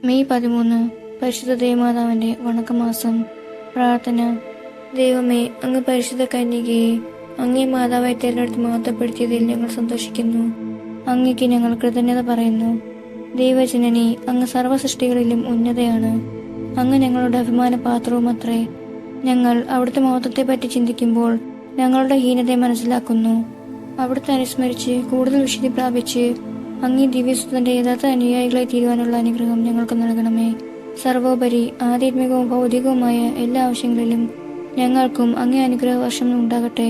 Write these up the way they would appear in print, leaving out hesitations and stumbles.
May 13 പരിശുദ്ധ ദേവമാതാവിന്റെ വണക്കമാസം. പ്രാർത്ഥന. ദൈവമേ, അങ്ങ് പരിശുദ്ധ കന്യകയെ അങ്ങേ മാതാവായി തിരഞ്ഞെടുത്ത് മഹത്വപ്പെടുത്തിയതിൽ ഞങ്ങൾ സന്തോഷിക്കുന്നു. അങ്ങയ്ക്ക് ഞങ്ങൾ കൃതജ്ഞത പറയുന്നു. ദൈവജനനി, അങ്ങ് സർവ്വസൃഷ്ടികളിലും ഉന്നതയാണ്. അങ്ങ് ഞങ്ങളുടെ അഭിമാന പാത്രവുമത്രേ. ഞങ്ങൾ അവിടുത്തെ മഹത്വത്തെപ്പറ്റി ചിന്തിക്കുമ്പോൾ ഞങ്ങളുടെ ഹീനതയെ മനസ്സിലാക്കുന്നു. അവിടുത്തെ അനുസ്മരിച്ച് കൂടുതൽ വിശുദ്ധി പ്രാപിച്ച് അങ്ങേ ദിവ്യസുതന്റെ യഥാർത്ഥ അനുയായികളായി തീരുവാനുള്ള അനുഗ്രഹം ഞങ്ങൾക്ക് നൽകണമേ. സർവോപരി ആധ്യാത്മികവും ഭൗതികവുമായ എല്ലാ ആവശ്യങ്ങളിലും ഞങ്ങൾക്കും അങ്ങേ അനുഗ്രഹ വർഷം ഉണ്ടാകട്ടെ.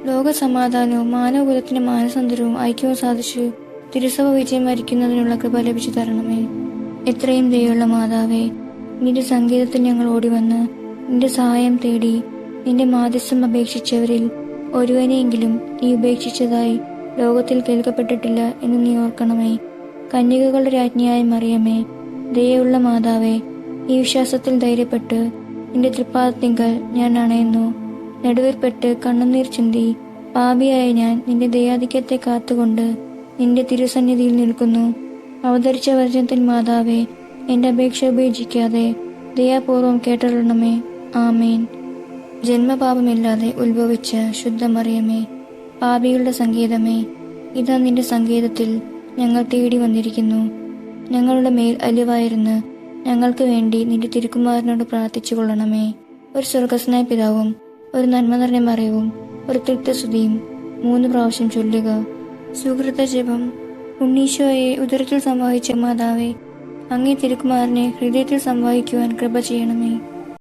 ലോക സമാധാനവും മാനവകുലത്തിന്റെ മാനസാന്തരവും ഐക്യവും സാധിച്ചു തിരുസഭ വിജയം വരിക്കുന്നതിനുള്ള കൃപ ലഭിച്ചു തരണമേ. എത്രയും ദയുള്ള മാതാവേ, നിന്റെ സംഗീതത്തിൽ ഞങ്ങൾ ഓടിവന്ന് നിന്റെ സഹായം തേടി നിന്റെ മാധ്യസ്ഥം അപേക്ഷിച്ചവരിൽ ഒരുവനെയെങ്കിലും നീ ഉപേക്ഷിച്ചതായി ലോകത്തിൽ കേൾക്കപ്പെട്ടിട്ടില്ല എന്ന് നീ ഓർക്കണമേ. കന്യകകളുടെ രാജ്ഞിയായ മറിയമേ, ദയുള്ള മാതാവേ, ഈ വിശ്വാസത്തിൽ ധൈര്യപ്പെട്ട് നിന്റെ തൃപ്പാദത്തിങ്കൽ ഞാൻ അണയുന്നു. നെടുവേർപ്പെട്ട് കണ്ണുനീർ ചിന്തി പാപിയായ ഞാൻ നിന്റെ ദയാധിക്യത്തെ കാത്തുകൊണ്ട് നിന്റെ തിരുസന്നിധിയിൽ നിൽക്കുന്നു. അവതരിച്ച വചനത്തിൻ മാതാവേ, എന്റെ അപേക്ഷ ഉപേക്ഷിക്കാതെ ദയാപൂർവം കേട്ടരുളണമേ. ആമേൻ. ജന്മപാപമില്ലാതെ ഉത്ഭവിച്ച ശുദ്ധ മറിയമേ, പാപികളുടെ സങ്കേതമേ, ഇതാ നിന്റെ സങ്കേതത്തിൽ ഞങ്ങൾ തേടി വന്നിരിക്കുന്നു. ഞങ്ങളുടെ മേൽ അലിവായിരുന്ന് ഞങ്ങൾക്ക് വേണ്ടി നിന്റെ തിരുക്കുമാരനോട് പ്രാർത്ഥിച്ചു കൊള്ളണമേ. ഒരു സ്വർഗസ്നായ പിതാവും ഒരു നന്മ നിറഞ്ഞ മറിയവും ഒരു തൃപ്തസ്തുതിയും 3 പ്രാവശ്യം ചൊല്ലുക. സുഹൃത ജപം. ഉണ്ണീശോയെ ഉദരത്തിൽ സംവഹിച്ച മാതാവേ, അങ്ങേ തിരുക്കുമാരനെ ഹൃദയത്തിൽ സംവഹിക്കുവാൻ കൃപ ചെയ്യണമേ.